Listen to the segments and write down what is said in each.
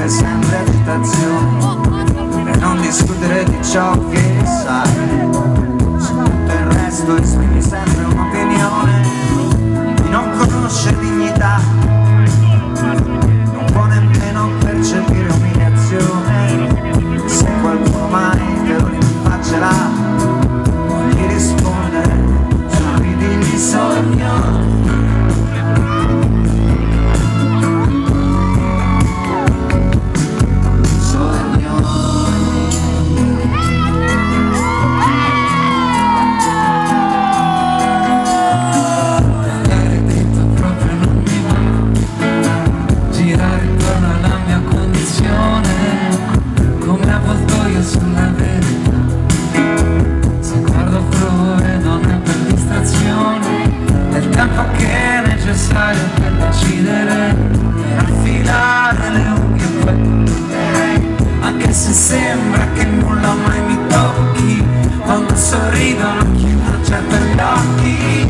mente sempre agitazione e non discutere di ciò che sai. Su tutto il resto esprimi sempre un'opinione, chi non conosce dignità non può nemmeno percepire umiliazione. Se qualcuno mai te lo rinfaccerà, non gli rispondere, sorridigli sogno. Sulla verità, se guardo altrove non è per distrazione, è il tempo che è necessario per decidere, per affilare le unghie e poi anche se sembra che nulla mai mi tocchi, quando sorrido non chiudo certo gli occhi,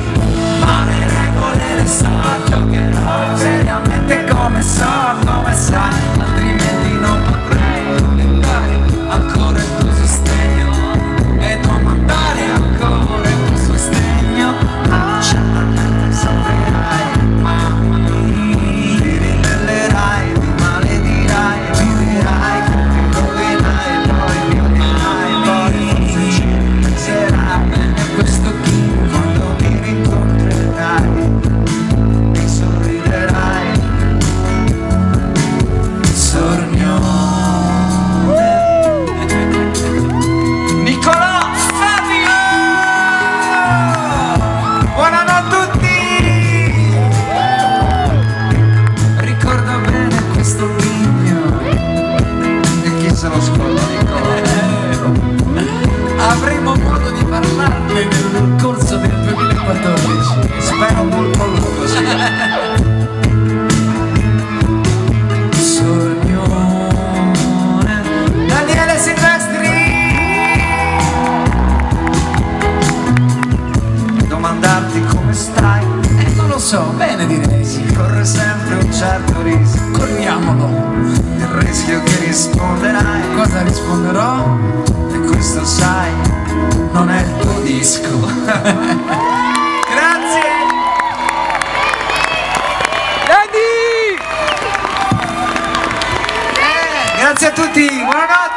ma le regole le so, giocherò seriamente come so, come sai, altrimenti non potrei diventare ancora il tuo sostegno e domandare ancora il tuo sostegno. Certamente soffrirai, mamma mia, ti ribellerai, ti maledirai, mi dirai che ti rovinerai, poi mi odierai, poi forse ci penserai Bene questo king quando mi rincontrerai e sorriderai. Sornione Nicolò Fabio, buonanotte a tutti. ricorda bene questo video E chi se lo scorda Nicolò? avremo modo di parlarne nel corso del 2014. Spero molto lungo sia. Sornione Daniele Silvestri, domandarti come stai, non lo so, bene direi sì. corre sempre un certo rischio, Corriamolo. il rischio che risponderai, Cosa risponderò? e questo sai, non è il tuo disco. Grazie! Grazie a tutti, buonanotte!